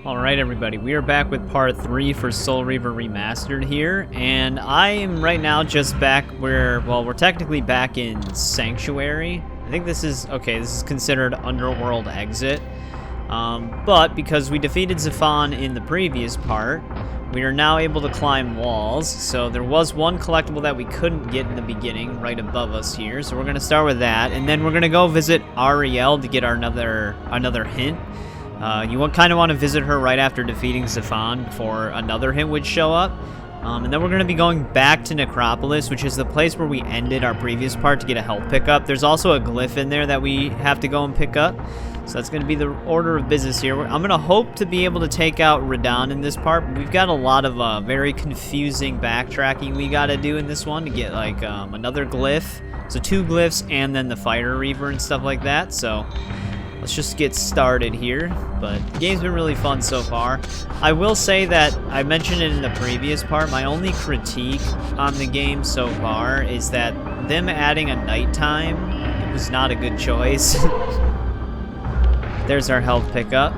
Alright everybody, we are back with part 3 for Soul Reaver Remastered here, and I am right now just back where, well, we're technically back in Sanctuary. I think this is considered Underworld exit, but because we defeated Zephon in the previous part, we are now able to climb walls. So there was one collectible that we couldn't get in the beginning, right above us here, so we're going to start with that, and then we're going to go visit Ariel to get our another hint. You kind of want to visit her right after defeating Zephon before another hint would show up. And then we're going to be going back to Necropolis, which is the place where we ended our previous part to get a health pickup. There's also a glyph in there that we have to go and pick up. So that's going to be the order of business here. I'm going to hope to be able to take out Radon in this part. We've got a lot of very confusing backtracking we got to do in this one to get like another glyph. So 2 glyphs and then the Fire Reaver and stuff like that. So let's just get started here, but the game's been really fun so far. I will say that, I mentioned it in the previous part, my only critique on the game so far is that them adding a nighttime, it was not a good choice. There's our health pickup,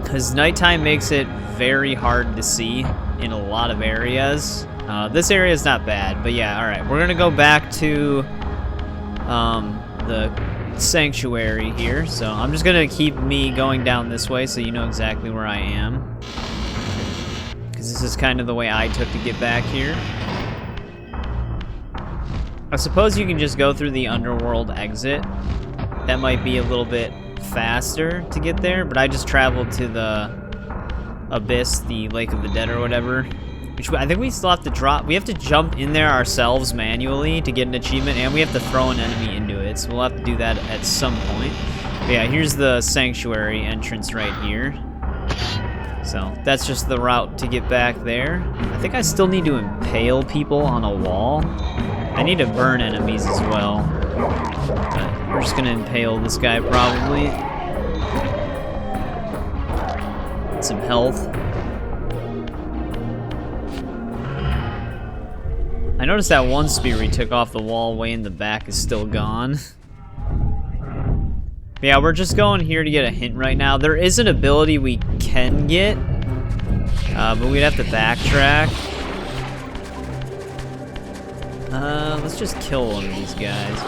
because nighttime makes it very hard to see in a lot of areas. This area is not bad, but yeah, alright, we're gonna go back to the Sanctuary here, so I'm just gonna keep me going down this way so you know exactly where I am, because this is kind of the way I took to get back here. I suppose you can just go through the Underworld exit. That might be a little bit faster to get there, but I just traveled to the Abyss, the Lake of the Dead or whatever, which I think we still have to drop. We have to jump in there ourselves manually to get an achievement, and we have to throw an enemy into it, so we'll have to do that at some point. But yeah, here's the Sanctuary entrance right here. So that's just the route to get back there. I think I still need to impale people on a wall. I need to burn enemies as well. But we're just gonna impale this guy probably. Get some health. I noticed that one spear we took off the wall way in the back is still gone. Yeah, we're just going here to get a hint right now. There is an ability we can get, but we'd have to backtrack. Let's just kill one of these guys.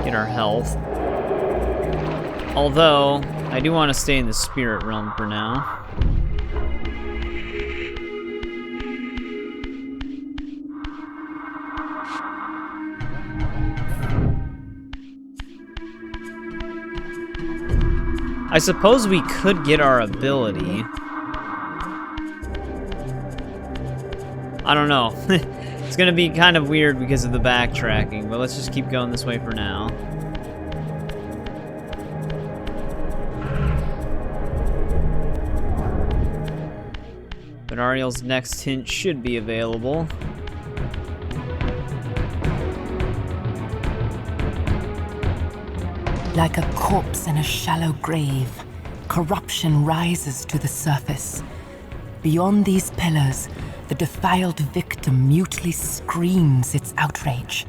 Get our health. Although, I do want to stay in the spirit realm for now. I suppose we could get our ability. I don't know. It's gonna be kind of weird because of the backtracking, but let's just keep going this way for now. But Ariel's next hint should be available. Like a corpse in a shallow grave, corruption rises to the surface. Beyond these pillars, the defiled victim mutely screams its outrage.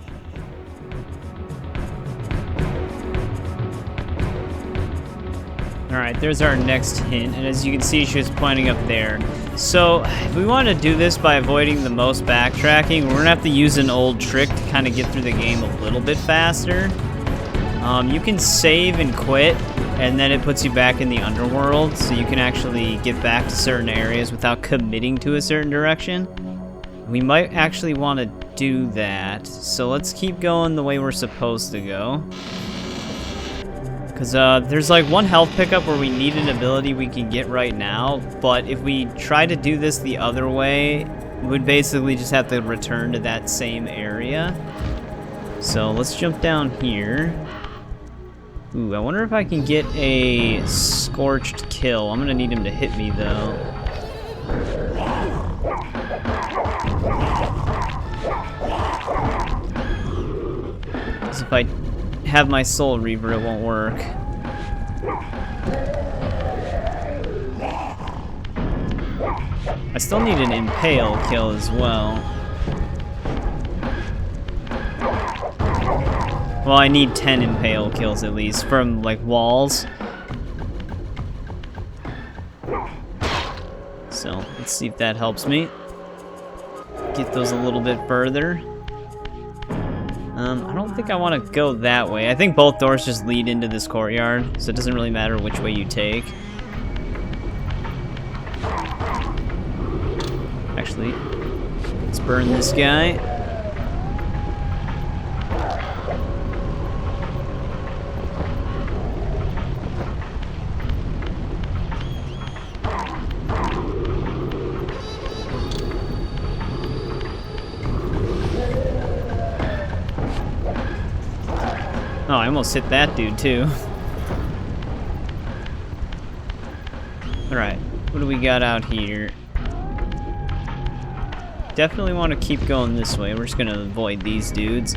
Alright, there's our next hint, and as you can see, she was pointing up there. So, if we want to do this by avoiding the most backtracking, we're gonna have to use an old trick to kind of get through the game a little bit faster. You can save and quit, and then it puts you back in the Underworld, so you can actually get back to certain areas without committing to a certain direction. We might actually want to do that, so let's keep going the way we're supposed to go. Because there's like one health pickup where we need an ability we can get right now, but if we try to do this the other way, we would basically just have to return to that same area. So let's jump down here. Ooh, I wonder if I can get a scorched kill. I'm gonna need him to hit me though. Because if I have my Soul Reaver, it won't work. I still need an impale kill as well. Well, I need 10 impale kills at least from, like, walls. So, let's see if that helps me. Get those a little bit further. I don't think I want to go that way. I think both doors just lead into this courtyard, so it doesn't really matter which way you take. Actually, let's burn this guy. Oh, I almost hit that dude, too. Alright, what do we got out here? Definitely want to keep going this way. We're just going to avoid these dudes.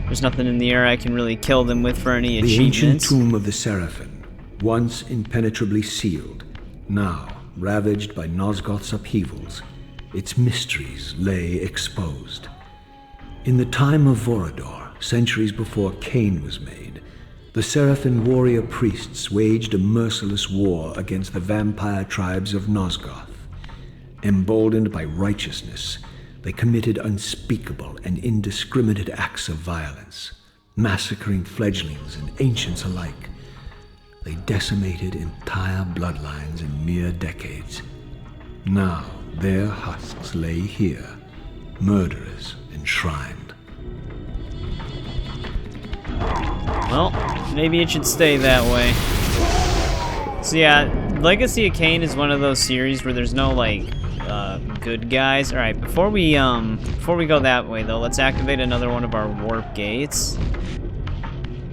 There's nothing in the air I can really kill them with for any achievements. The ancient tomb of the Sarafan, once impenetrably sealed, now ravaged by Nosgoth's upheavals, its mysteries lay exposed. In the time of Vorador, centuries before Kain was made, the Sarafan warrior priests waged a merciless war against the vampire tribes of Nosgoth. Emboldened by righteousness, they committed unspeakable and indiscriminate acts of violence, massacring fledglings and ancients alike. They decimated entire bloodlines in mere decades. Now their husks lay here, murderers enshrined. Well, maybe it should stay that way. So yeah, Legacy of Kain is one of those series where there's no, like, good guys. Alright, before we go that way, though, let's activate another one of our warp gates.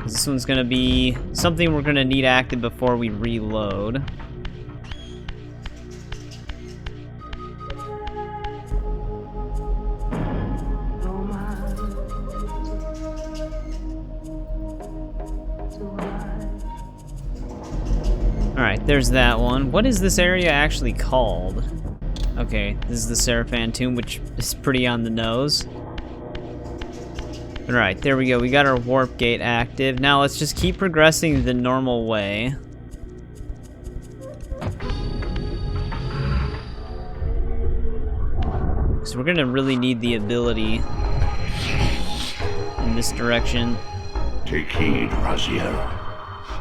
This one's gonna be something we're gonna need active before we reload. Alright, there's that one. What is this area actually called? Okay, this is the Sarafan Tomb, which is pretty on the nose. Alright, there we go. We got our warp gate active. Now let's just keep progressing the normal way. So we're gonna really need the ability in this direction. Take heed, Raziel.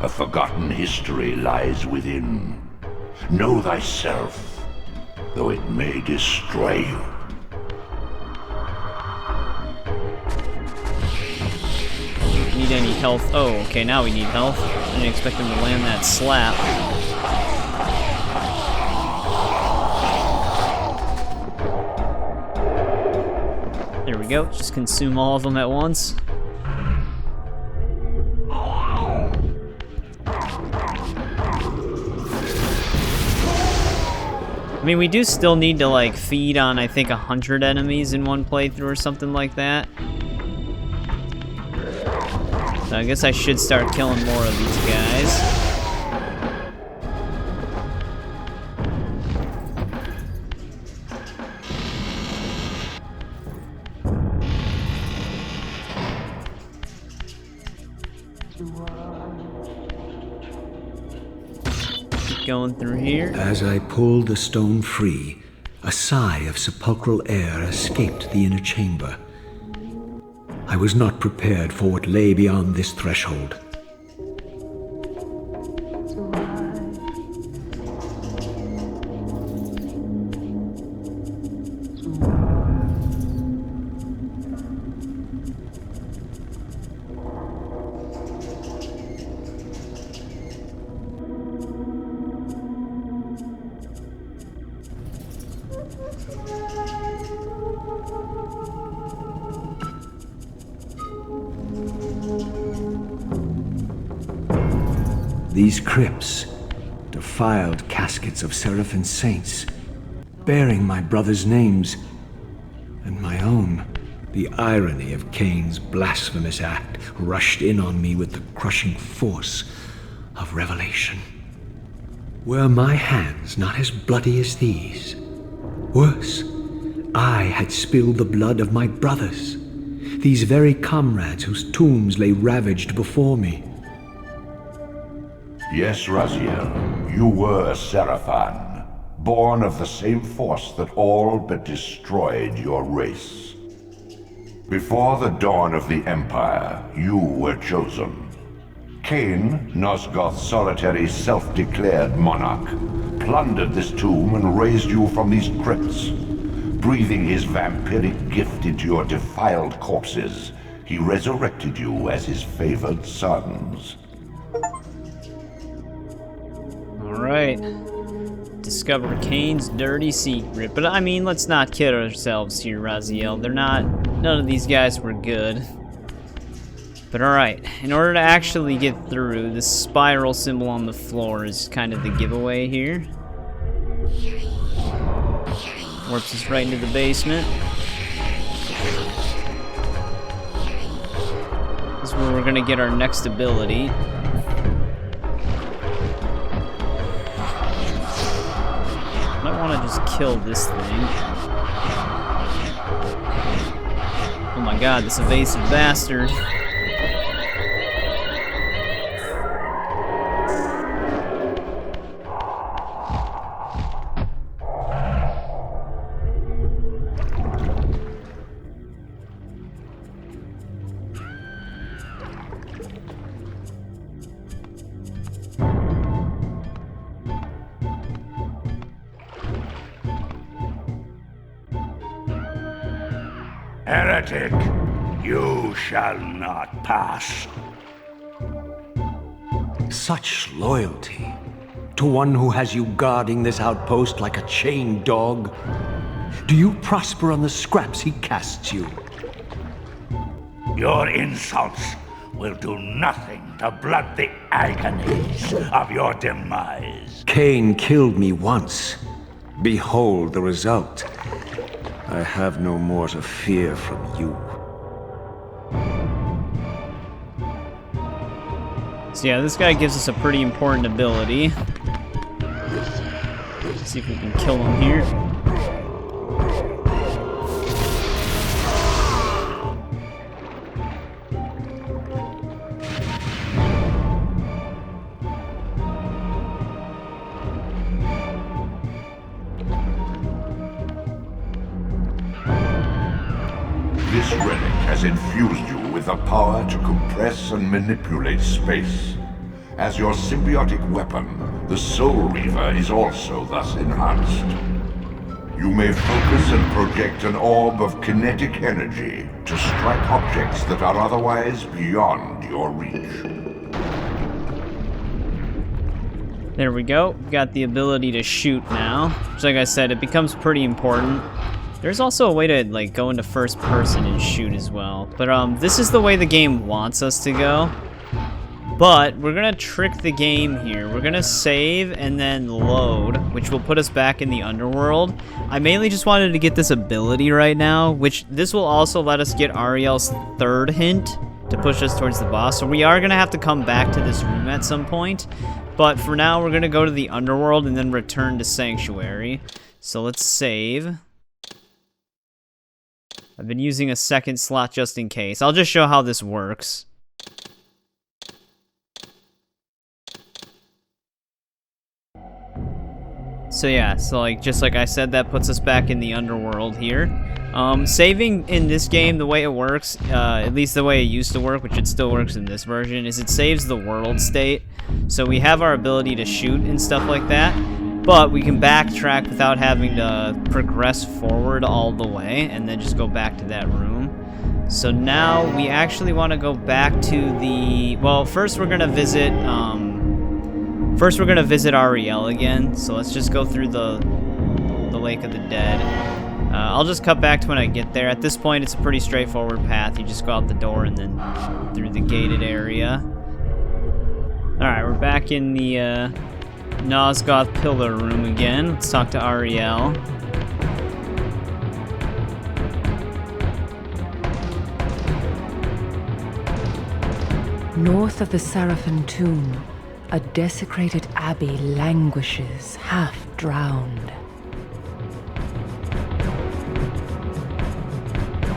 A forgotten history lies within. Know thyself, though it may destroy you. Need any health? Oh, okay, now we need health. I didn't expect him to land that slap. There we go, just consume all of them at once. I mean, we do still need to, like, feed on, I think, 100 enemies in one playthrough or something like that. So I guess I should start killing more of these guys. Going through here. As I pulled the stone free, a sigh of sepulchral air escaped the inner chamber. I was not prepared for what lay beyond this threshold. These crypts, defiled caskets of Sarafan saints, bearing my brothers' names, and my own. The irony of Kain's blasphemous act rushed in on me with the crushing force of revelation. Were my hands not as bloody as these? Worse, I had spilled the blood of my brothers. These very comrades whose tombs lay ravaged before me. Yes, Raziel, you were a Sarafan, born of the same force that all but destroyed your race. Before the dawn of the Empire, you were chosen. Kain, Nosgoth's solitary self-declared monarch, plundered this tomb and raised you from these crypts. Breathing his vampiric gift into your defiled corpses, he resurrected you as his favored sons. Alright. Discover Kain's dirty secret. But I mean, let's not kid ourselves here, Raziel. None of these guys were good. But alright, in order to actually get through, this spiral symbol on the floor is kind of the giveaway here. Warps us right into the basement. This is where we're gonna get our next ability. Might wanna just kill this thing. Oh my god, this evasive bastard. Heretic, you shall not pass. Such loyalty to one who has you guarding this outpost like a chained dog. Do you prosper on the scraps he casts you? Your insults will do nothing to blunt the agonies of your demise. Kain killed me once. Behold the result. I have no more to fear from you. So yeah, this guy gives us a pretty important ability. Let's see if we can kill him here. This relic has infused you with the power to compress and manipulate space. As your symbiotic weapon, the Soul Reaver is also thus enhanced. You may focus and project an orb of kinetic energy to strike objects that are otherwise beyond your reach. There we go. We've got the ability to shoot now. Which, like I said, it becomes pretty important. There's also a way to like go into first person and shoot as well. But this is the way the game wants us to go. But we're gonna trick the game here. We're gonna save and then load, which will put us back in the Underworld. I mainly just wanted to get this ability right now, which this will also let us get Ariel's third hint to push us towards the boss. So we are gonna have to come back to this room at some point. But for now, we're gonna go to the Underworld and then return to Sanctuary. So let's save. I've been using a second slot just in case. I'll just show how this works. So yeah, just like I said, that puts us back in the Underworld here. Saving in this game, the way it works, at least the way it used to work, which it still works in this version, is it saves the world state. So we have our ability to shoot and stuff like that. But we can backtrack without having to progress forward all the way and then just go back to that room. So now we actually want to go back to the... Well, first we're going to visit... Ariel again. So let's just go through the Lake of the Dead. I'll just cut back to when I get there. At this point, it's a pretty straightforward path. You just go out the door and then through the gated area. Alright, we're back in the... Nosgoth pillar room again. Let's talk to Ariel. North of the Sarafan Tomb, a desecrated abbey languishes, half drowned.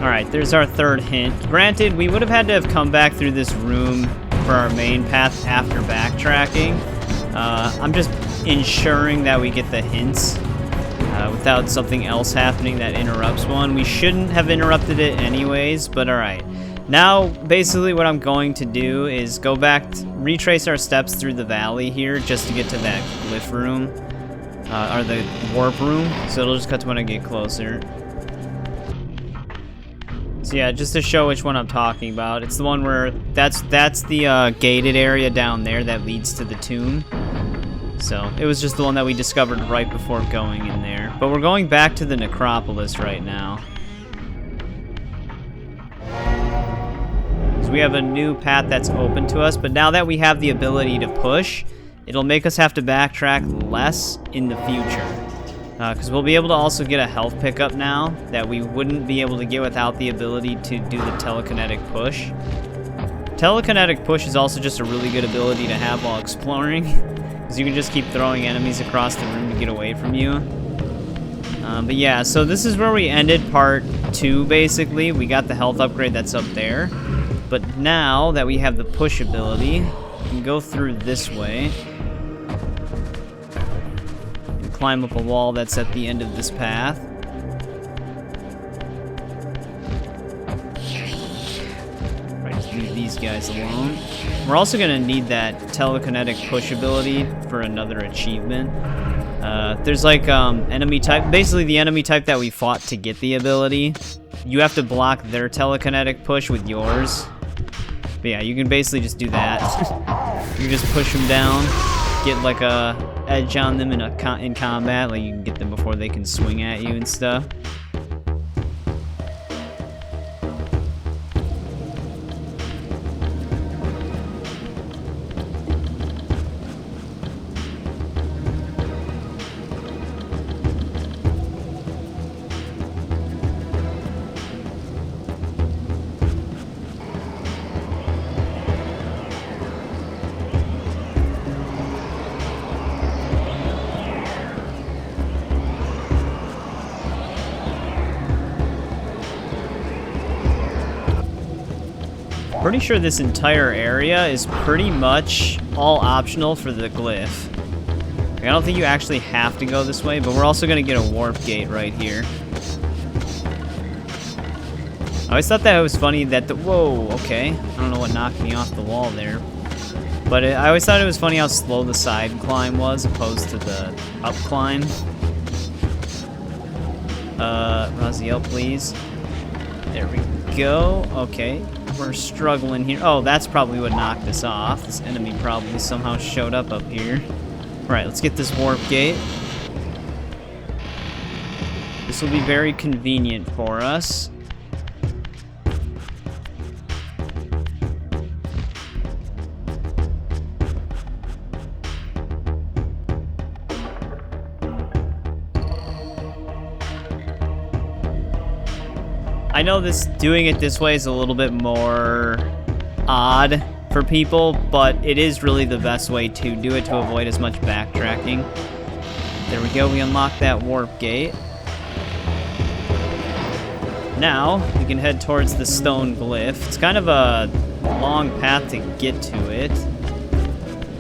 Alright, there's our third hint. Granted, we would have had to have come back through this room for our main path after backtracking. I'm just ensuring that we get the hints without something else happening that interrupts one. We shouldn't have interrupted it anyways, but alright. Now, basically what I'm going to do is go back, retrace our steps through the valley here just to get to that glyph room, or the warp room, so it'll just cut to when I get closer. So yeah, just to show which one I'm talking about, it's the one where, that's the gated area down there that leads to the tomb. So, it was just the one that we discovered right before going in there. But we're going back to the Necropolis right now. So we have a new path that's open to us, but now that we have the ability to push, it'll make us have to backtrack less in the future. Because we'll be able to also get a health pickup now that we wouldn't be able to get without the ability to do the telekinetic push. Telekinetic push is also just a really good ability to have while exploring, because you can just keep throwing enemies across the room to get away from you. But yeah, so this is where we ended part 2, basically. We got the health upgrade that's up there. But now that we have the push ability, we can go through this way. Climb up a wall that's at the end of this path. Right, just leave these guys alone. We're also gonna need that telekinetic push ability for another achievement. There's like enemy type, basically the enemy type that we fought to get the ability. You have to block their telekinetic push with yours. But yeah, you can basically just do that. You just push them down, get like a edge on them in combat, like you can get them before they can swing at you and stuff. Pretty sure this entire area is pretty much all optional for the glyph. Like, I don't think you actually have to go this way, but we're also gonna get a warp gate right here. I always thought that it was funny that whoa, okay. I don't know what knocked me off the wall there. But I always thought it was funny how slow the side climb was opposed to the up climb. Raziel, please. There we go. Okay. We're struggling here. Oh, that's probably what knocked us off. This enemy probably somehow showed up here. Alright, let's get this warp gate. This will be very convenient for us. I know doing it this way is a little bit more odd for people, but it is really the best way to do it to avoid as much backtracking. There we go, we unlocked that warp gate. Now, we can head towards the stone glyph. It's kind of a long path to get to it,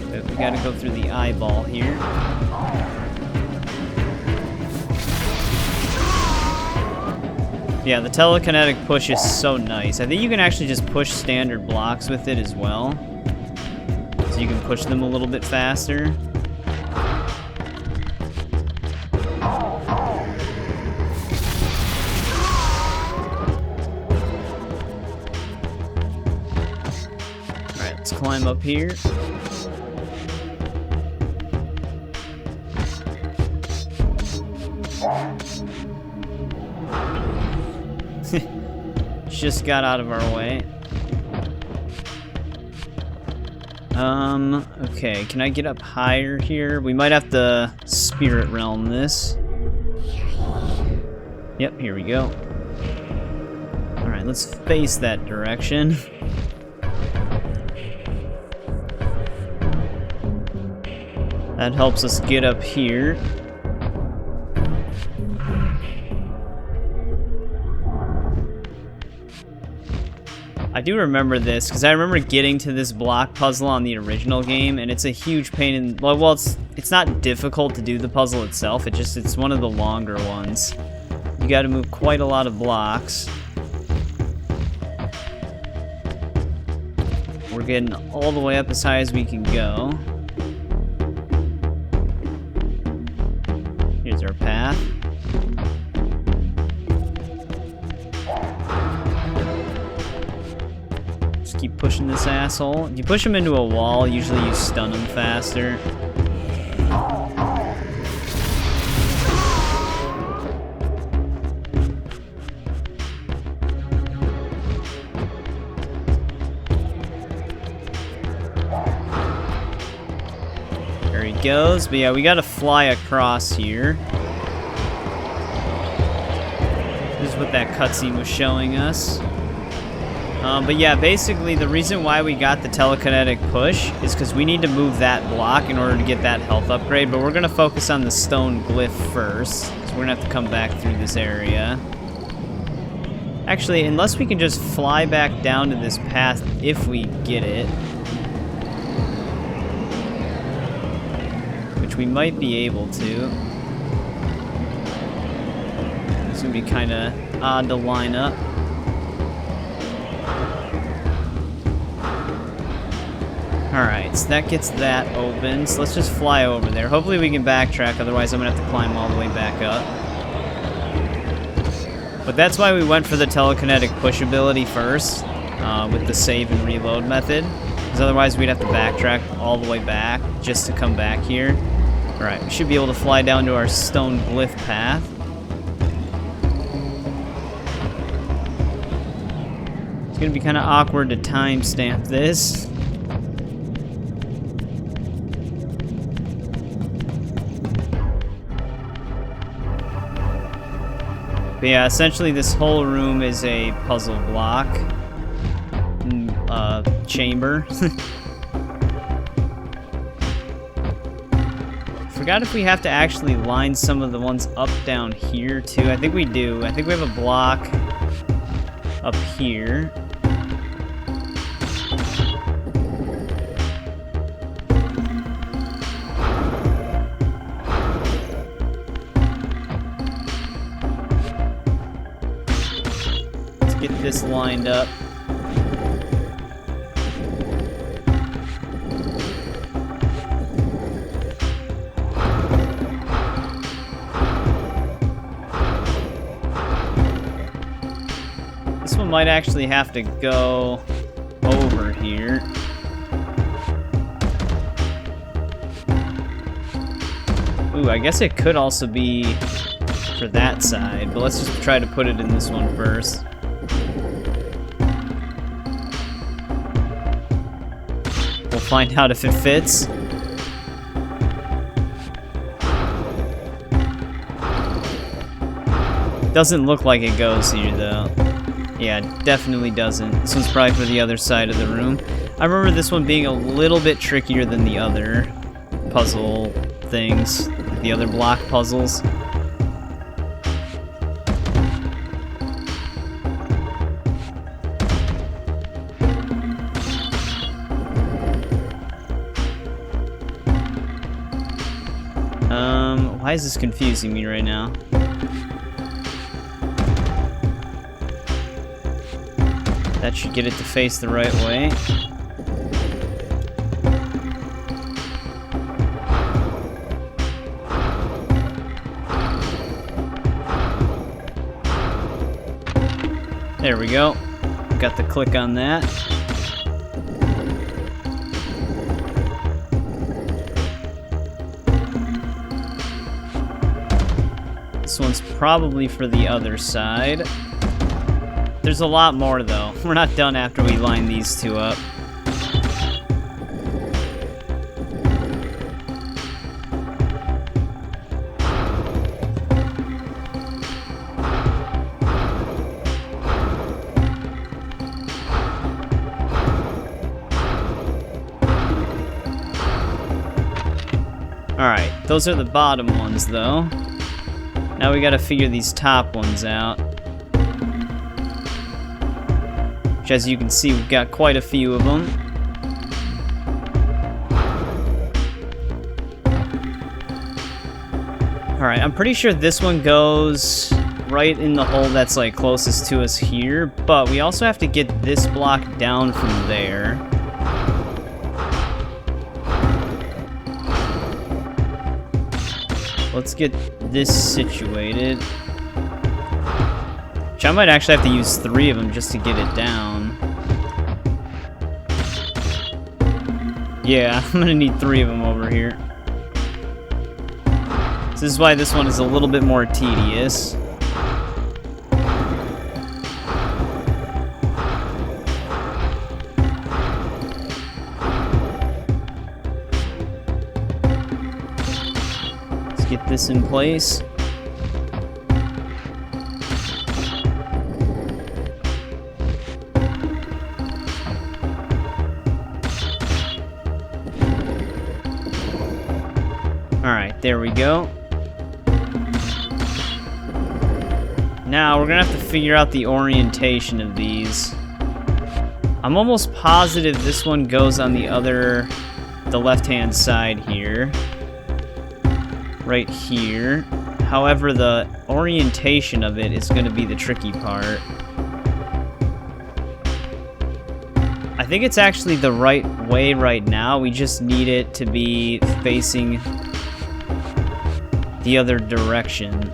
but we gotta go through the eyeball here. Yeah, the telekinetic push is so nice. I think you can actually just push standard blocks with it as well. So you can push them a little bit faster. Alright, let's climb up here. Just got out of our way. Okay, can I get up higher here? We might have to spirit realm this. Yep, here we go. Alright, let's face that direction. That helps us get up here. I do remember this, because I remember getting to this block puzzle on the original game, and it's a huge pain in... Well, it's not difficult to do the puzzle itself, it's one of the longer ones. You gotta move quite a lot of blocks. We're getting all the way up as high as we can go. Here's our path. Just keep pushing this asshole. If you push him into a wall, usually you stun him faster. There he goes. But yeah, we gotta fly across here. This is what that cutscene was showing us. But yeah, basically the reason why we got the telekinetic push is because we need to move that block in order to get that health upgrade, but we're going to focus on the stone glyph first, so we're going to have to come back through this area. Actually, unless we can just fly back down to this path if we get it. Which we might be able to. It's going to be kind of odd to line up. Alright, so that gets that open, so let's just fly over there. Hopefully we can backtrack, otherwise I'm going to have to climb all the way back up. But that's why we went for the telekinetic push ability first, with the save and reload method. Because otherwise we'd have to backtrack all the way back just to come back here. Alright, we should be able to fly down to our stone glyph path. It's going to be kind of awkward to timestamp this. But yeah, essentially this whole room is a puzzle block chamber. Forgot if we have to actually line some of the ones up down here too. I think we do. I think we have a block up here. Get this lined up. This one might actually have to go over here. Ooh, I guess it could also be for that side, but let's just try to put it in this one first. We'll find out if it fits. Doesn't look like it goes here, though. Yeah, it definitely doesn't. This one's probably for the other side of the room. I remember this one being a little bit trickier than the other puzzle things, the other block puzzles. Why is this confusing me right now? That should get it to face the right way. There we go. Got the click on that. This one's probably for the other side. There's a lot more, though. We're not done after we line these two up. Alright, those are the bottom ones, though. Now we gotta figure these top ones out. which, as you can see, we've got quite a few of them. Alright, I'm pretty sure this one goes right in the hole that's like closest to us here, but we also have to get this block down from there. Let's get this situated. Which I might actually have to use 3 of them just to get it down. Yeah, I'm gonna need 3 of them over here. This is why this one is a little bit more tedious. Let's get this in place. Alright, there we go. Now, we're gonna have to figure out the orientation of these. I'm almost positive this one goes on the left-hand side here. Right here. However, the orientation of it is gonna be the tricky part. I think it's actually the right way right now. We just need it to be facing the other direction.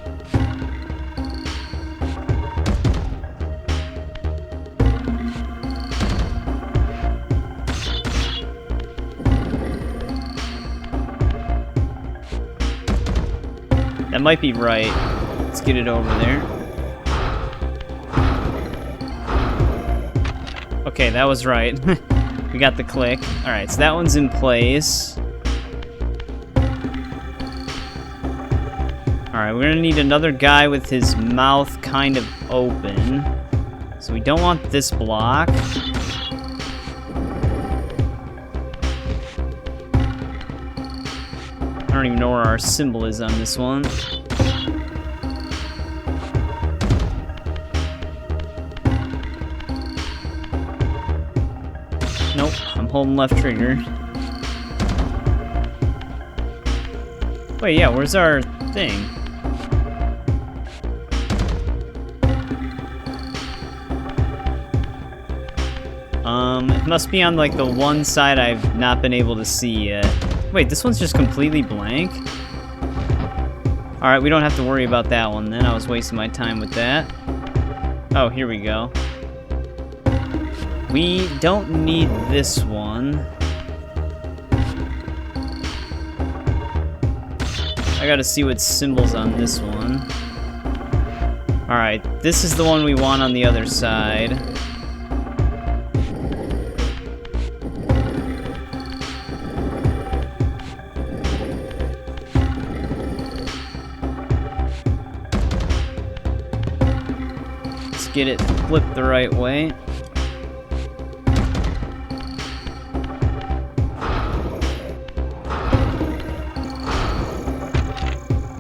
That might be right. Let's get it over there. Okay, that was right. We got the click. Alright, so that one's in place. Alright, we're gonna need another guy with his mouth kind of open. So we don't want this block. I don't even know where our symbol is on this one. Nope, I'm holding left trigger. Wait, yeah, where's our thing? It must be on like the one side I've not been able to see yet. Wait, this one's just completely blank? Alright, we don't have to worry about that one then. I was wasting my time with that. Oh, here we go. We don't need this one. I gotta see what symbol's on this one. Alright, this is the one we want on the other side. Get it flipped the right way.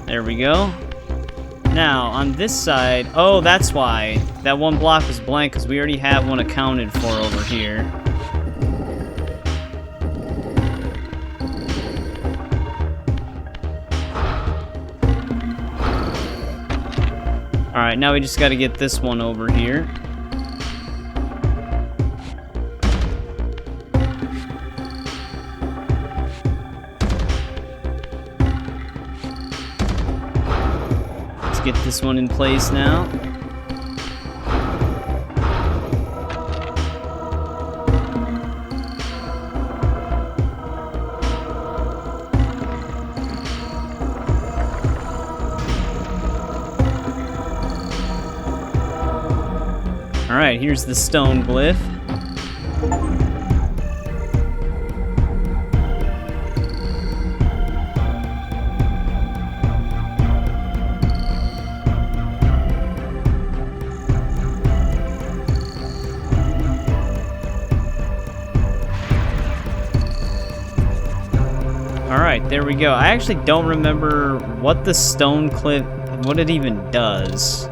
There we go. Now, on this side, oh, that's why. That one block was blank, because we already have one accounted for over here. Alright, now we just gotta get this one over here. Let's get this one in place now. Alright, here's the stone glyph. Alright, there we go. I actually don't remember what the stone glyph, what it even does.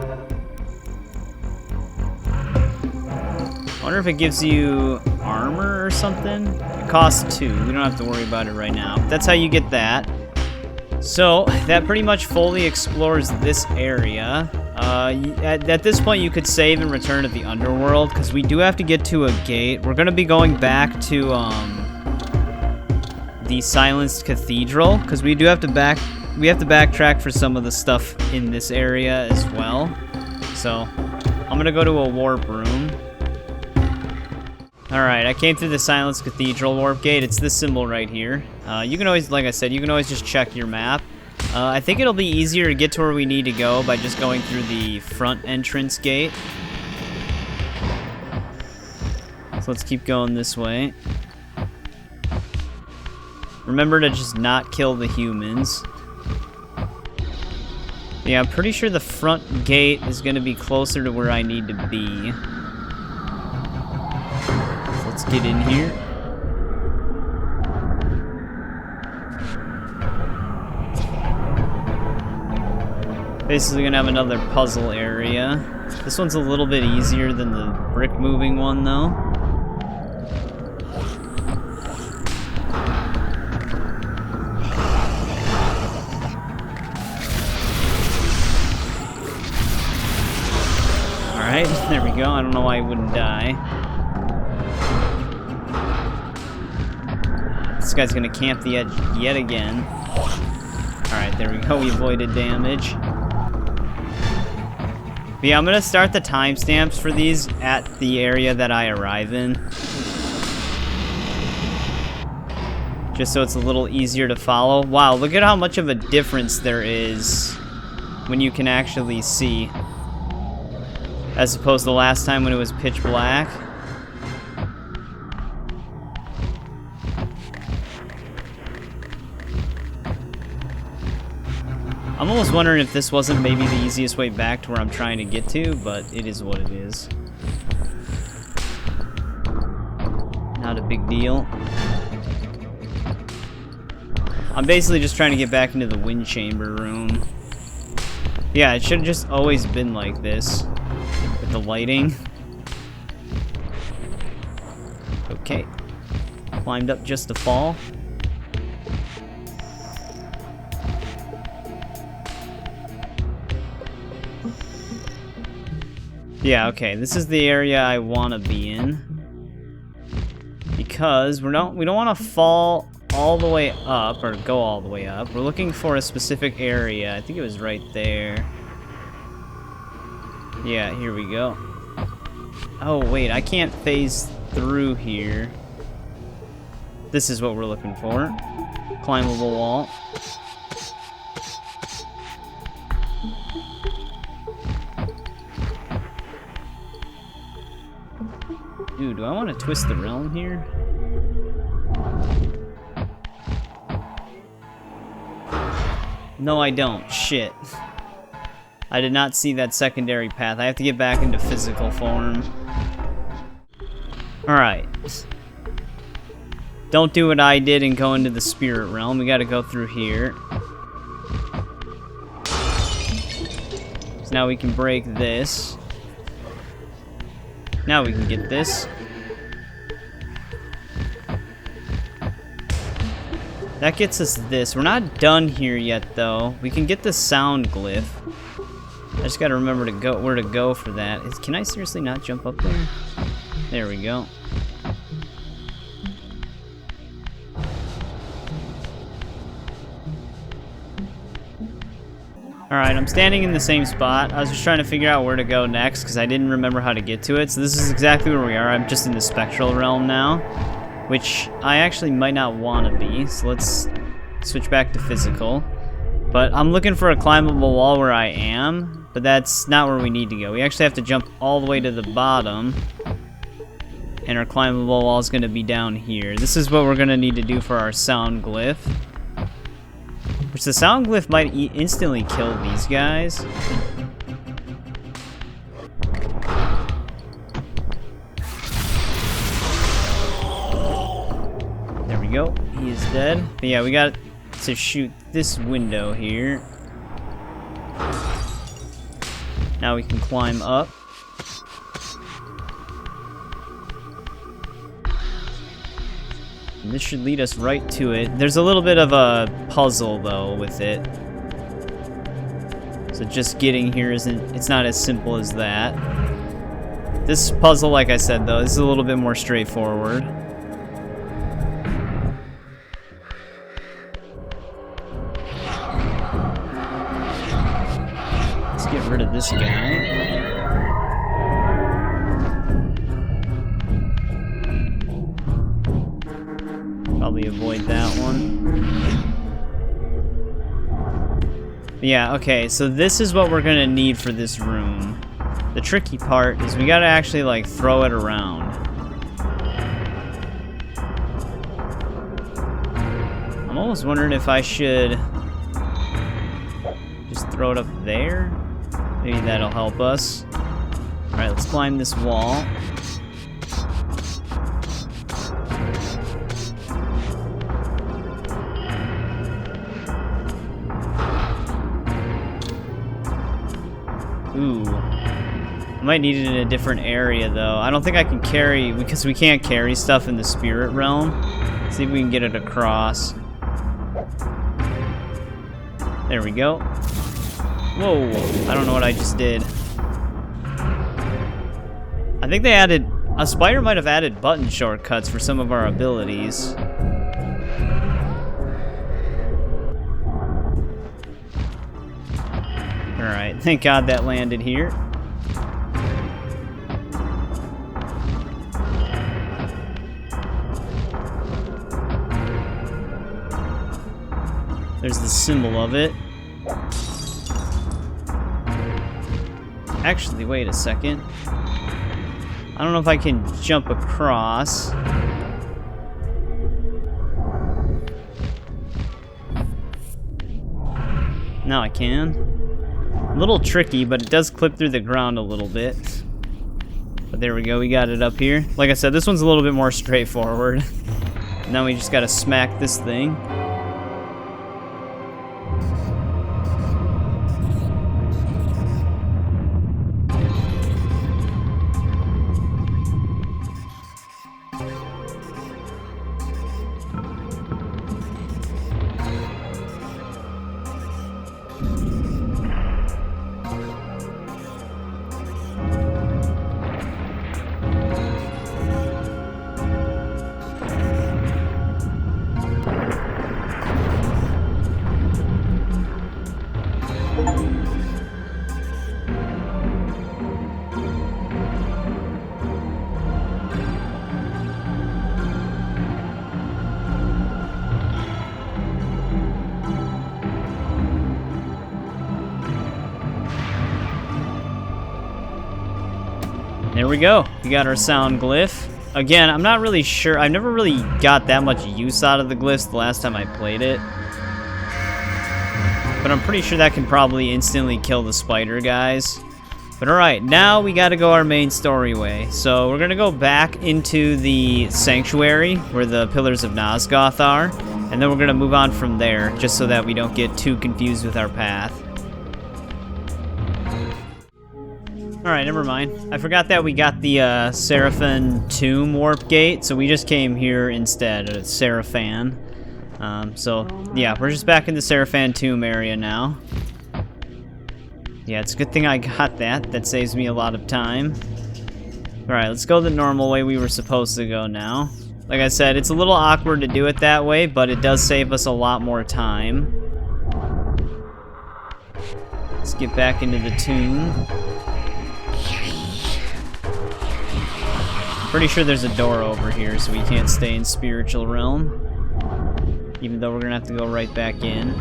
Wonder if it gives you armor or something? It costs 2. We don't have to worry about it right now. That's how you get that. So, that pretty much fully explores this area. At this point, you could save and return to the Underworld, because we do have to get to a gate. We're going to be going back to the Silenced Cathedral, because we have to backtrack for some of the stuff in this area as well. So, I'm going to go to a warp room. Alright, I came through the Silenced Cathedral warp gate. It's this symbol right here. You can always, like I said, you can always just check your map. I think it'll be easier to get to where we need to go by just going through the front entrance gate. So let's keep going this way. Remember to just not kill the humans. Yeah, I'm pretty sure the front gate is going to be closer to where I need to be. Let's get in here. Basically gonna have another puzzle area. This one's a little bit easier than the brick moving one though. Alright, there we go. I don't know why I wouldn't die. This guy's gonna camp the edge yet again. Alright, there we go. We avoided damage. But yeah, I'm gonna start the timestamps for these at the area that I arrive in. Just so it's a little easier to follow. Wow, look at how much of a difference there is when you can actually see. As opposed to the last time when it was pitch black. I'm almost wondering if this wasn't maybe the easiest way back to where I'm trying to get to, but it is what it is. Not a big deal. I'm basically just trying to get back into the wind chamber room. Yeah, it should have just always been like this. With the lighting. Okay. Climbed up just to fall. Yeah, okay, this is the area I want to be in. Because we don't want to fall all the way up, or go all the way up. We're looking for a specific area. I think it was right there. Yeah, here we go. Oh, wait, I can't phase through here. This is what we're looking for. Climbable wall. Dude, do I want to twist the realm here? No, I don't. Shit. I did not see that secondary path. I have to get back into physical form. Alright. Don't do what I did and go into the spirit realm. We gotta go through here. So now we can break this. Now we can get this. That gets us this. We're not done here yet, though. We can get the sound glyph. I just gotta remember to go where to go for that. Can I seriously not jump up there? There we go. Alright, I'm standing in the same spot. I was just trying to figure out where to go next because I didn't remember how to get to it. So this is exactly where we are. I'm just in the spectral realm now, which I actually might not want to be. So let's switch back to physical. But I'm looking for a climbable wall where I am, but that's not where we need to go. We actually have to jump all the way to the bottom, and our climbable wall is going to be down here. This is what we're going to need to do for our sound glyph. Which the sound glyph might instantly kill these guys. There we go. He is dead. But yeah, we got to shoot this window here. Now we can climb up. And this should lead us right to it. There's a little bit of a puzzle, though, with it. So just getting here it's not as simple as that. This puzzle, like I said, though, is a little bit more straightforward. Let's get rid of this guy. Probably avoid that one. Yeah, okay, so this is what we're gonna need for this room. The tricky part is we gotta actually, like, throw it around. I'm almost wondering if I should just throw it up there. Maybe that'll help us. Alright, let's climb this wall. Ooh. I might need it in a different area, though. I don't think I can carry, because we can't carry stuff in the spirit realm. Let's see if we can get it across. There we go. Whoa, I don't know what I just did. I think they added, a spider might have added button shortcuts for some of our abilities. Alright, thank God that landed here. There's the symbol of it. Actually, wait a second. I don't know if I can jump across. Now I can. A little tricky, but it does clip through the ground a little bit. But there we go, we got it up here. Like I said, this one's a little bit more straightforward. Now we just gotta smack this thing. There we go. We got our sound glyph. Again, I'm not really sure. I never really got that much use out of the glyphs the last time I played it. But I'm pretty sure that can probably instantly kill the spider guys. But alright, now we gotta go our main story way. So we're gonna go back into the sanctuary where the pillars of Nosgoth are. And then we're gonna move on from there, just so that we don't get too confused with our path. Alright, never mind. I forgot that we got the Sarafan Tomb warp gate, so we just came here instead at Sarafan. So, yeah, we're just back in the Sarafan Tomb area now. Yeah, it's a good thing I got that. That saves me a lot of time. Alright, let's go the normal way we were supposed to go now. Like I said, it's a little awkward to do it that way, but it does save us a lot more time. Let's get back into the tomb. Pretty sure there's a door over here, so we can't stay in spiritual realm. Even though we're gonna have to go right back in.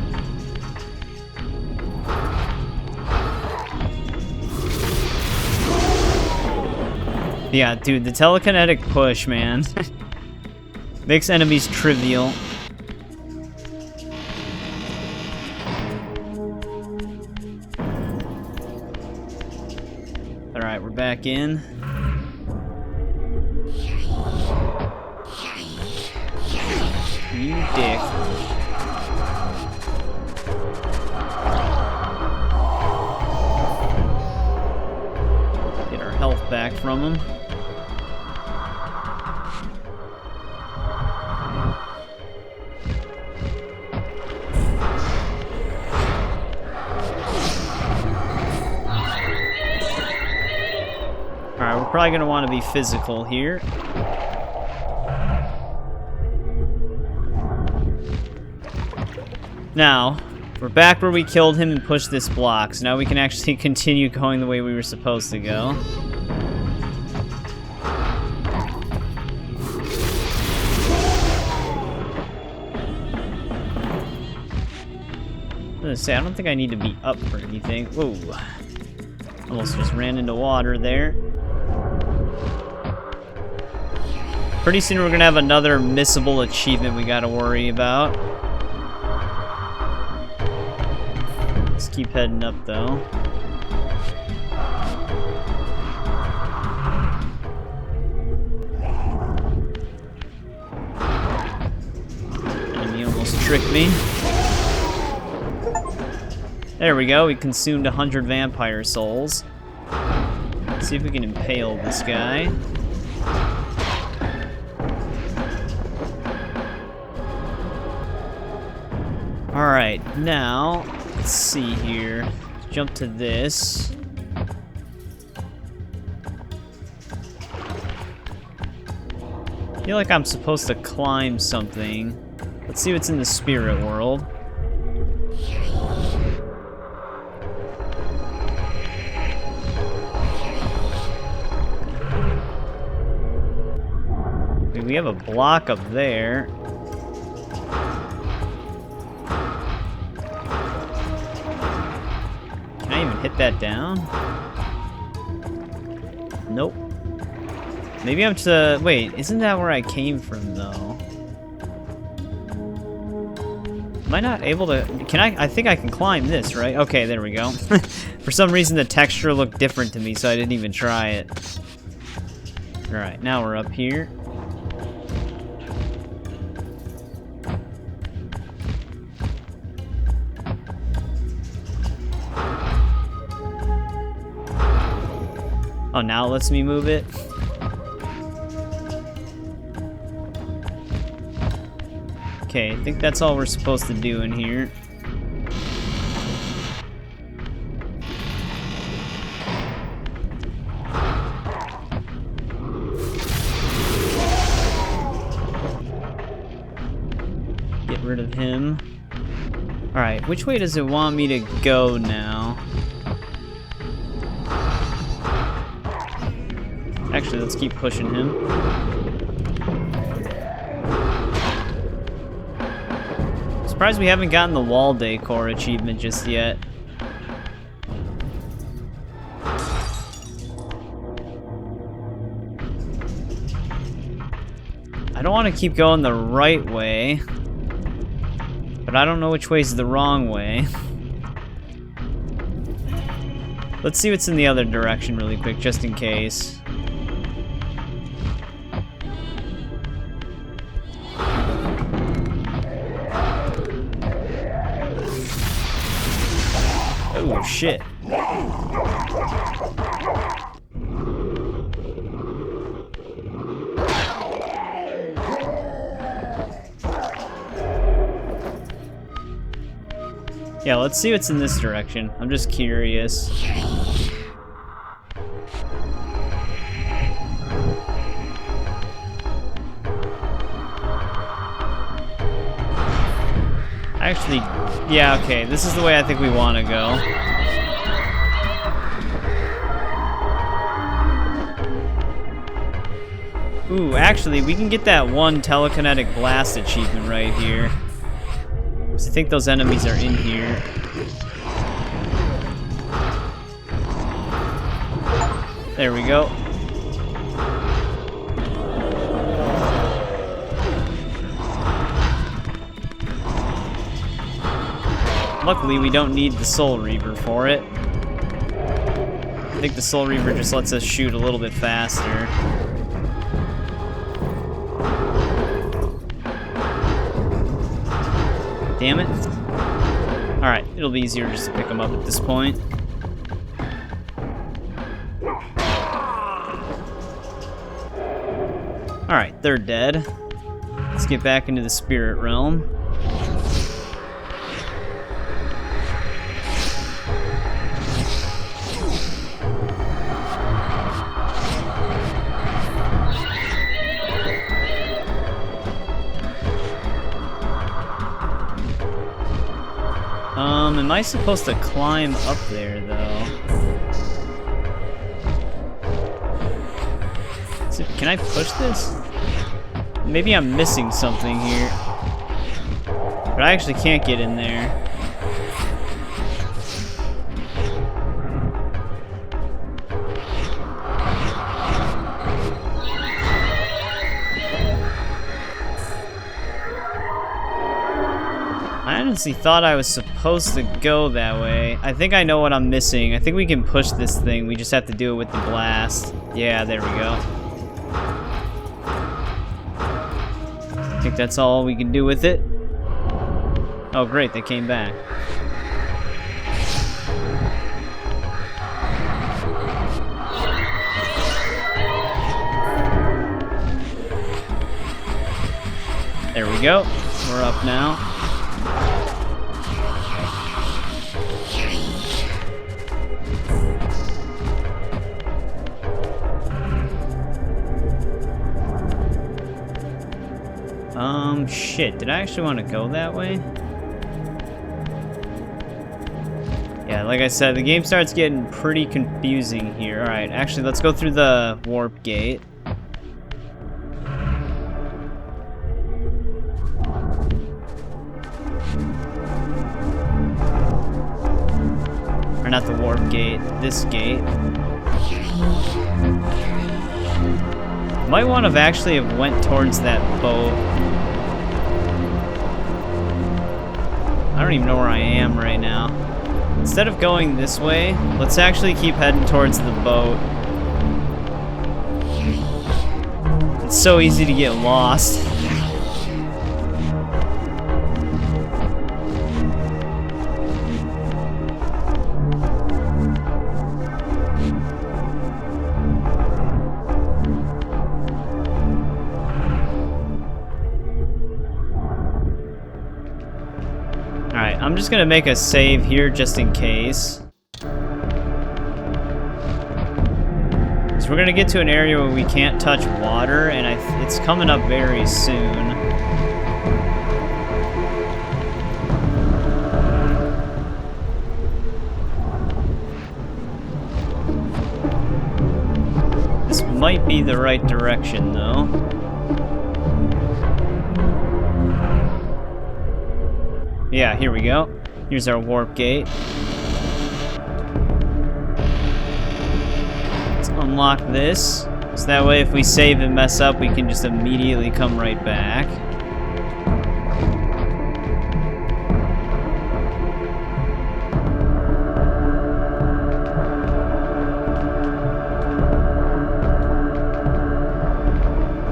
Yeah, dude, the telekinetic push, man. Makes enemies trivial. Alright, we're back in. You dick. Get our health back from him. we're probably going to want to be physical here. Now, we're back where we killed him and pushed this block, so now we can actually continue going the way we were supposed to go. I was gonna say, I don't think I need to be up for anything. Whoa. Almost just ran into water there. Pretty soon we're gonna have another missable achievement we gotta worry about. Let's keep heading up though. Enemy almost tricked me. There we go, we consumed 100 vampire souls. Let's see if we can impale this guy. Alright, now, let's see here. Jump to this. I feel like I'm supposed to climb something. Let's see what's in the spirit world. We have a block up there. Can I even hit that down? Nope. Maybe I'm to... Wait, isn't that where I came from, though? Am I not able to... Can I... I think I can climb this, right? Okay, there we go. For some reason, the texture looked different to me, so I didn't even try it. Alright, now we're up here. Oh, now it lets me move it. Okay, I think that's all we're supposed to do in here. Get rid of him. Alright, which way does it want me to go now? Actually, let's keep pushing him. Surprised we haven't gotten the wall decor achievement just yet. I don't want to keep going the right way, but I don't know which way's the wrong way. Let's see what's in the other direction really quick, just in case. Oh, shit. Yeah, let's see what's in this direction. I'm just curious. Actually, yeah, okay, this is the way I think we want to go. Ooh, actually, we can get that one telekinetic blast achievement right here. I think those enemies are in here. There we go. Luckily, we don't need the Soul Reaver for it. I think the Soul Reaver just lets us shoot a little bit faster. Damn it. Alright, it'll be easier just to pick them up at this point. Alright, they're dead. Let's get back into the spirit realm. Am I supposed to climb up there, though? Can I push this? Maybe I'm missing something here. But I actually can't get in there. I honestly thought I was supposed to go that way. I think I know what I'm missing. I think we can push this thing. We just have to do it with the blast. Yeah, there we go. I think that's all we can do with it. Oh, great, they came back. There we go. We're up now. Shit, did I actually want to go that way? Yeah, like I said, the game starts getting pretty confusing here. Alright, actually, let's go through the warp gate. Or not the warp gate, this gate. Might want to actually have went towards that boat. I don't even know where I am right now. Instead of going this way, let's actually keep heading towards the boat. It's so easy to get lost. I'm just gonna make a save here just in case. So we're gonna get to an area where we can't touch water, and it's coming up very soon. This might be the right direction, though. Yeah, here we go. Here's our warp gate. Let's unlock this. So that way if we save and mess up, we can just immediately come right back.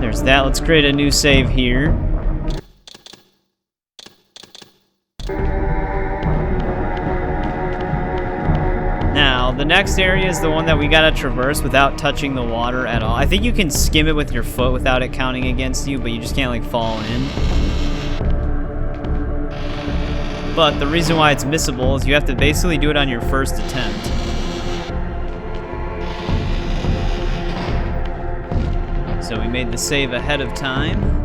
There's that. Let's create a new save here. The next area is the one that we gotta traverse without touching the water at all. I think you can skim it with your foot without it counting against you, but you just can't, like, fall in. But the reason why it's missable is you have to basically do it on your first attempt. So we made the save ahead of time.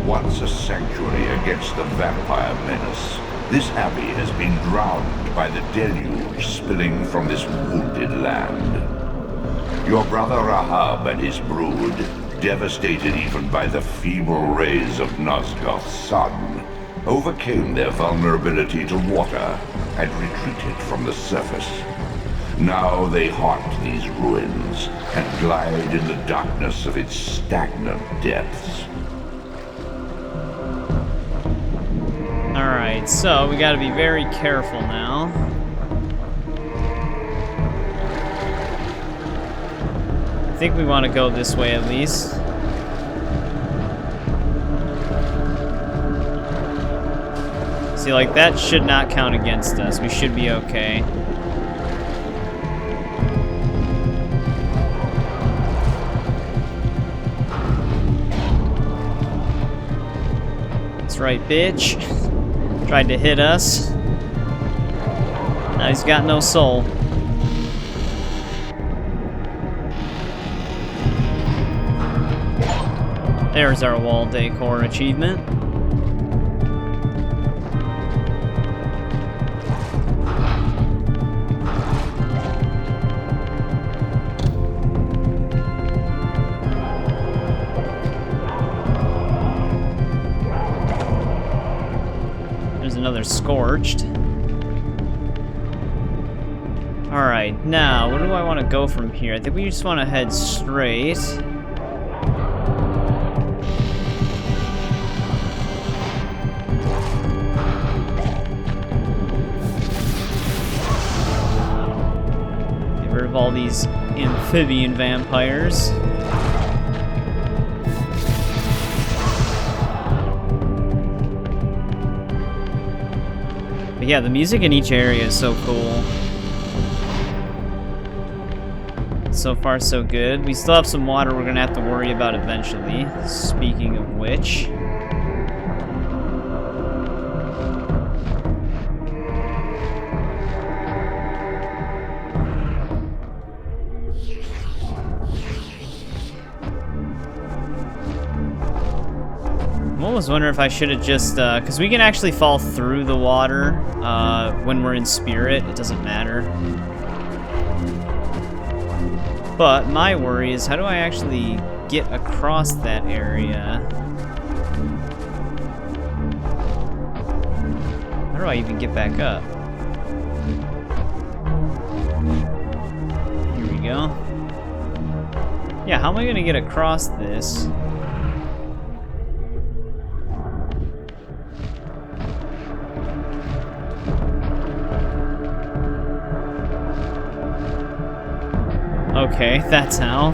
Once a sanctuary against the vampire menace, this abbey has been drowned by the deluge spilling from this wounded land. Your brother Rahab and his brood, devastated even by the feeble rays of Nosgoth's sun, overcame their vulnerability to water and retreated from the surface. Now they haunt these ruins and glide in the darkness of its stagnant depths. Alright, so we gotta be very careful now. I think we want to go this way at least. See, like, that should not count against us. We should be okay. That's right, bitch. Tried to hit us. Now he's got no soul. There's our wall decor achievement. There's another scorched. Alright, now, where do I want to go from here? I think we just want to head straight. Get rid of all these amphibian vampires. But yeah, the music in each area is so cool. So far, so good. We still have some water we're gonna have to worry about eventually. Speaking of which. I almost wonder if I should have just, because we can actually fall through the water when we're in spirit. It doesn't matter. But my worry is, how do I actually get across that area? How do I even get back up? Here we go. Yeah, how am I gonna get across this? Okay, that's how.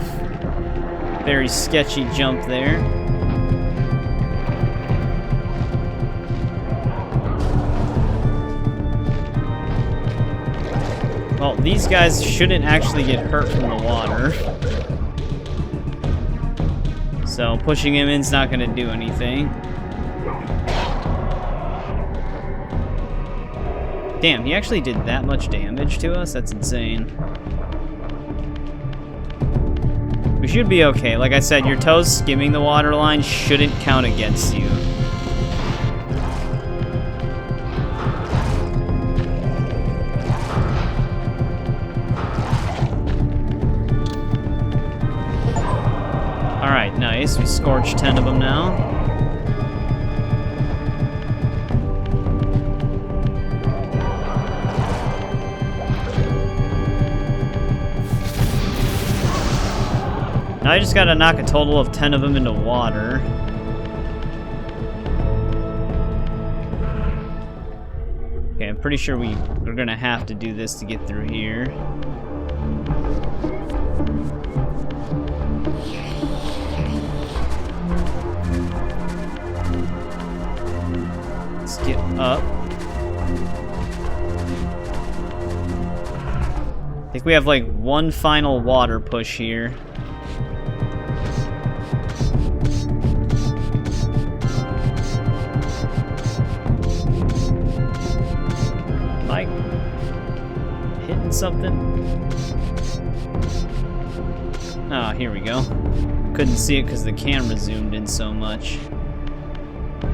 Very sketchy jump there. Well, these guys shouldn't actually get hurt from the water. So pushing him in's not gonna do anything. Damn, he actually did that much damage to us? That's insane. We should be okay. Like I said, your toes skimming the water line shouldn't count against you. Alright, nice. We scorched 10 of them now. Now I just gotta knock a total of 10 of them into water. Okay, I'm pretty sure we're gonna have to do this to get through here. Let's get up. I think we have like one final water push here. Something. Oh, here we go. Couldn't see it because the camera zoomed in so much.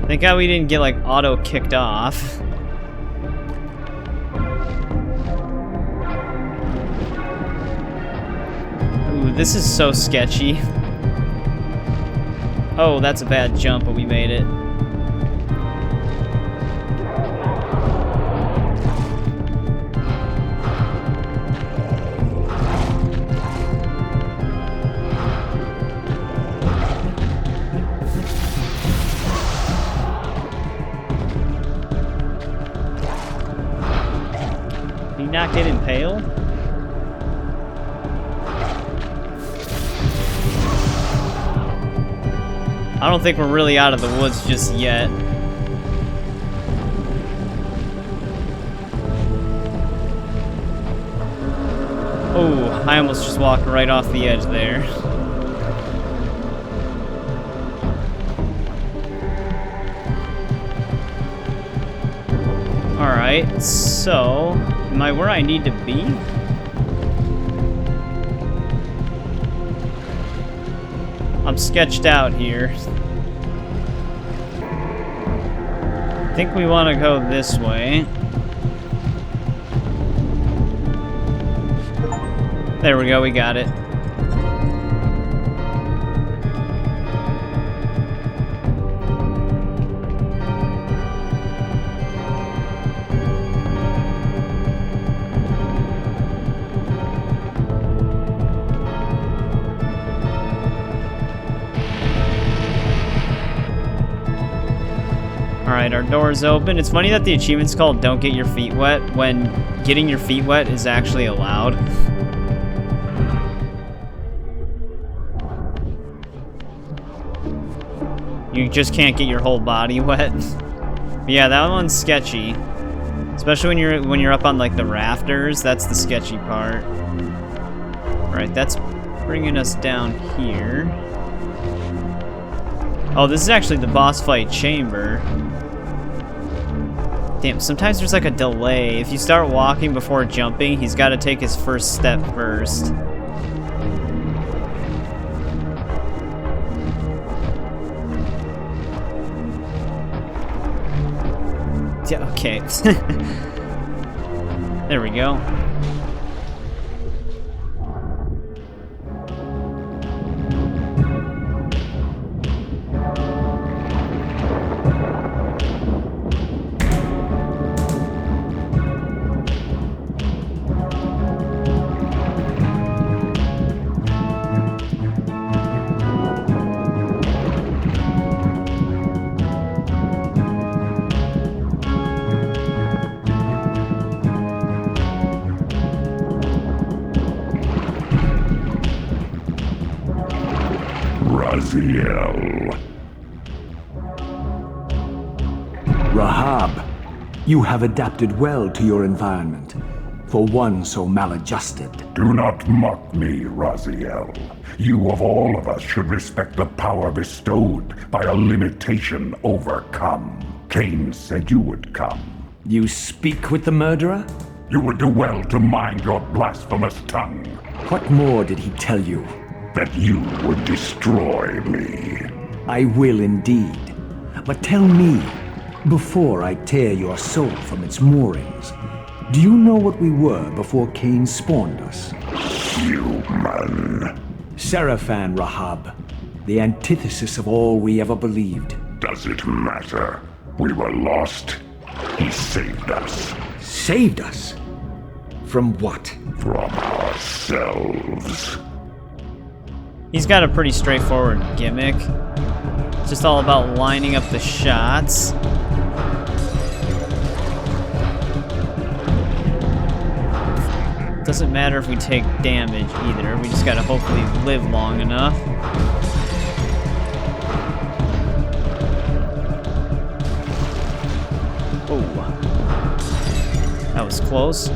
Thank God we didn't get like auto kicked off. Ooh, this is so sketchy. Oh, that's a bad jump, but we made it. Not get impaled? I don't think we're really out of the woods just yet. Oh, I almost just walked right off the edge there. Alright, so am I where I need to be? I'm sketched out here. I think we want to go this way. There we go, we got it. Alright, our door's open. It's funny that the achievement's called Don't Get Your Feet Wet when getting your feet wet is actually allowed. You just can't get your whole body wet. But yeah, that one's sketchy. Especially when you're up on like the rafters, that's the sketchy part. Alright, that's bringing us down here. Oh, this is actually the boss fight chamber. Damn, sometimes there's like a delay. If you start walking before jumping, he's got to take his first step first. Yeah, okay. There we go. Raziel. Rahab, you have adapted well to your environment, for one so maladjusted. Do not mock me, Raziel. You of all of us should respect the power bestowed by a limitation overcome. Kain said you would come. You speak with the murderer? You would do well to mind your blasphemous tongue. What more did he tell you? That you would destroy me. I will indeed. But tell me, before I tear your soul from its moorings, do you know what we were before Kain spawned us? Human. Sarafan, Rahab, the antithesis of all we ever believed. Does it matter? We were lost. He saved us. Saved us? From what? From ourselves. He's got a pretty straightforward gimmick. It's just all about lining up the shots. Doesn't matter if we take damage either. We just gotta hopefully live long enough. Oh, that was close.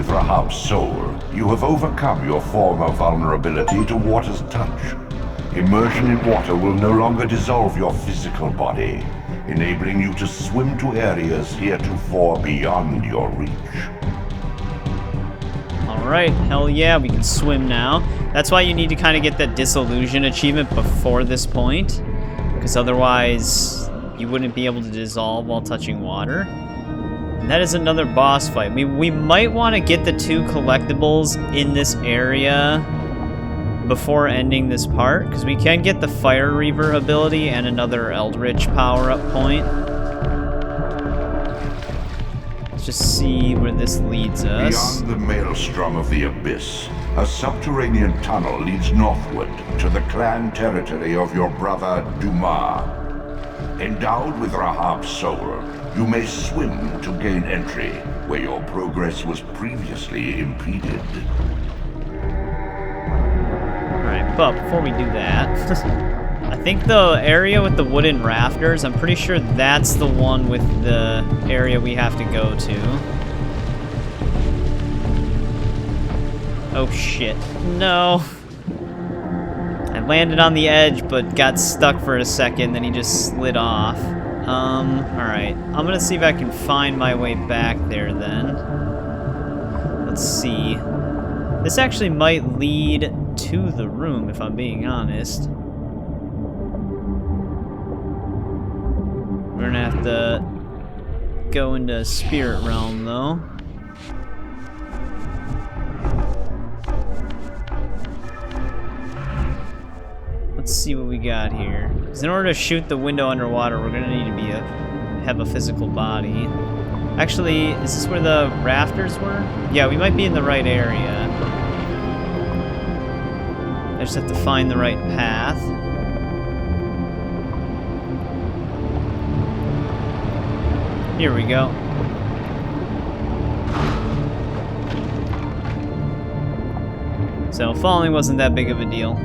Rahab's soul, you have overcome your former vulnerability to water's touch. Immersion in water will no longer dissolve your physical body, enabling you to swim to areas heretofore beyond your reach. Alright, hell yeah, we can swim now. That's why you need to kind of get that Disillusion achievement before this point, because otherwise you wouldn't be able to dissolve while touching water. And that is another boss fight. We might want to get the 2 collectibles in this area before ending this part, because we can get the Fire Reaver ability and another Eldritch power-up point. Let's just see where this leads us. Beyond the maelstrom of the abyss, A subterranean tunnel leads northward to the clan territory of your brother Dumas. Endowed with Rahab's soul, you may swim to gain entry, where your progress was previously impeded. Alright, but before we do that, I think the area with the wooden rafters, I'm pretty sure that's the one with the area we have to go to. Oh shit. No. I landed on the edge, but got stuck for a second, then he just slid off. Alright. I'm gonna see if I can find my way back there then. Let's see. This actually might lead to the room, if I'm being honest. We're gonna have to go into Spirit Realm, though. Let's see what we got here. Because in order to shoot the window underwater, we're gonna need to have a physical body. Actually, is this where the rafters were? Yeah, we might be in the right area. I just have to find the right path. Here we go. So falling wasn't that big of a deal.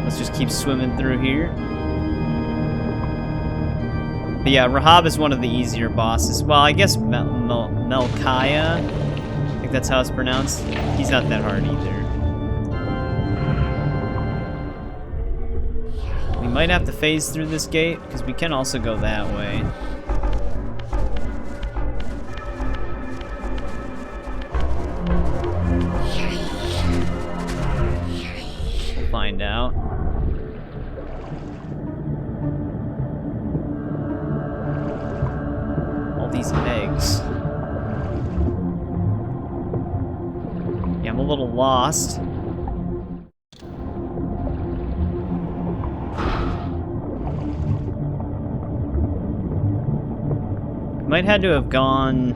Let's just keep swimming through here. But yeah, Rahab is one of the easier bosses. Well, I guess Melchiah, I think that's how it's pronounced. He's not that hard either. We might have to phase through this gate, because we can also go that way. We'll find out. These eggs. Yeah, I'm a little lost. Might had to have gone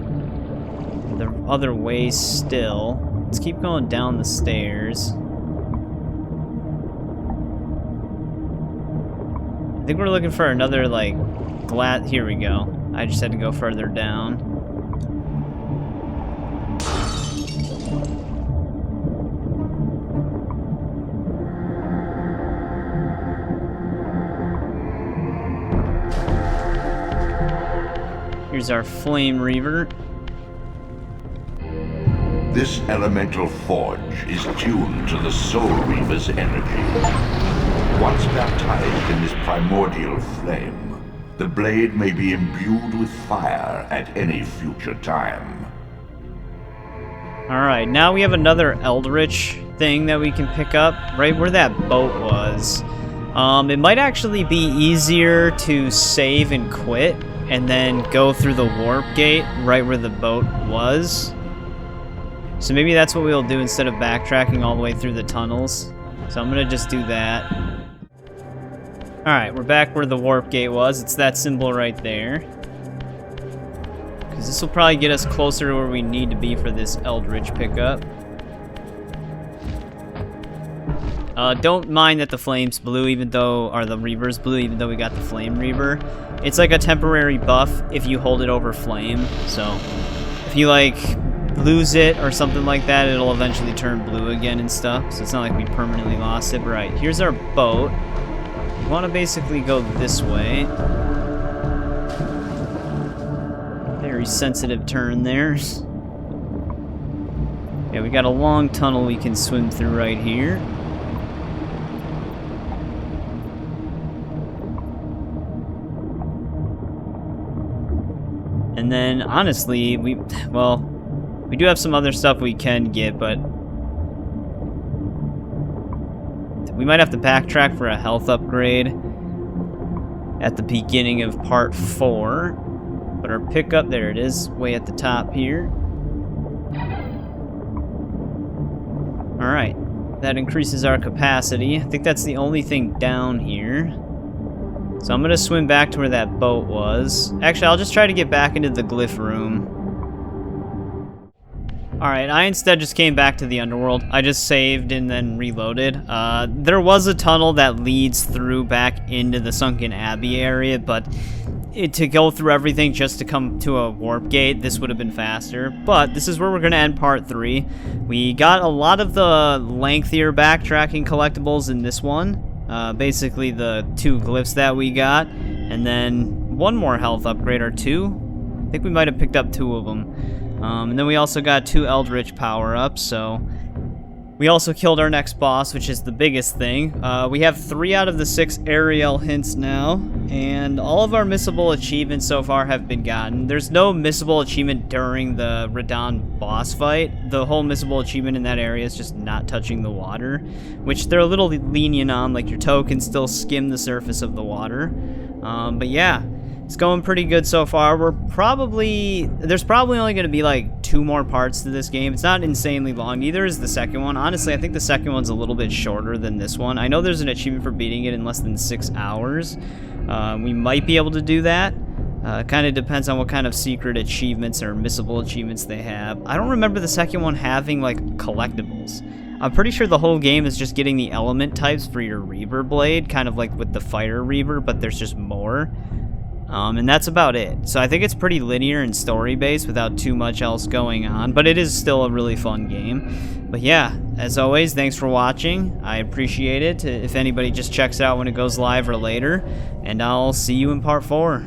the other way still. Let's keep going down the stairs. I think we're looking for another, like, here we go. I just had to go further down. Here's our Flame Reaver. This elemental forge is tuned to the Soul Reaver's energy. Once baptized in this primordial flame, the blade may be imbued with fire at any future time. Alright, now we have another Eldritch thing that we can pick up, right where that boat was. It might actually be easier to save and quit, and then go through the warp gate right where the boat was. So maybe that's what we'll do instead of backtracking all the way through the tunnels. So I'm gonna just do that. Alright, we're back where the warp gate was. It's that symbol right there. Because this will probably get us closer to where we need to be for this Eldritch pickup. Don't mind that the flame's blue, even though, or the Reaver's blue, even though we got the Flame Reaver. It's like a temporary buff if you hold it over flame. So, if you, like, lose it or something like that, it'll eventually turn blue again and stuff. So it's not like we permanently lost it. But right, here's our boat. We want to basically go this way. Very sensitive turn there. Yeah, we got a long tunnel we can swim through right here. And then, honestly, we do have some other stuff we can get, but we might have to backtrack for a health upgrade at the beginning of part 4. But our pickup, there it is, way at the top here. Alright, that increases our capacity. I think that's the only thing down here. So I'm gonna swim back to where that boat was. Actually, I'll just try to get back into the Glyph room. Alright, I instead just came back to the Underworld. I just saved and then reloaded. There was a tunnel that leads through back into the Sunken Abbey area, but to go through everything just to come to a warp gate, this would have been faster. But this is where we're going to end part 3. We got a lot of the lengthier backtracking collectibles in this one. Basically the 2 glyphs that we got, and then 1 more health upgrade or 2. I think we might have picked up 2 of them. And then we also got 2 Eldritch power-ups, so we also killed our next boss, which is the biggest thing. We have 3 out of the 6 Ariel hints now, and all of our missable achievements so far have been gotten. There's no missable achievement during the Radon boss fight. The whole missable achievement in that area is just not touching the water, which they're a little lenient on, like your toe can still skim the surface of the water. But yeah. It's going pretty good so far. There's probably only going to be like 2 more parts to this game. It's not insanely long. Neither is the second one. Honestly, I think the second one's a little bit shorter than this one. I know there's an achievement for beating it in less than 6 hours. We might be able to do that. Kind of depends on what kind of secret achievements or missable achievements they have. I don't remember the second one having like collectibles. I'm pretty sure the whole game is just getting the element types for your Reaver blade, kind of like with the Fire Reaver, but there's just more. And that's about it. So I think it's pretty linear and story-based without too much else going on, but it is still a really fun game. But yeah, as always, thanks for watching. I appreciate it if anybody just checks it out when it goes live or later, and I'll see you in part 4.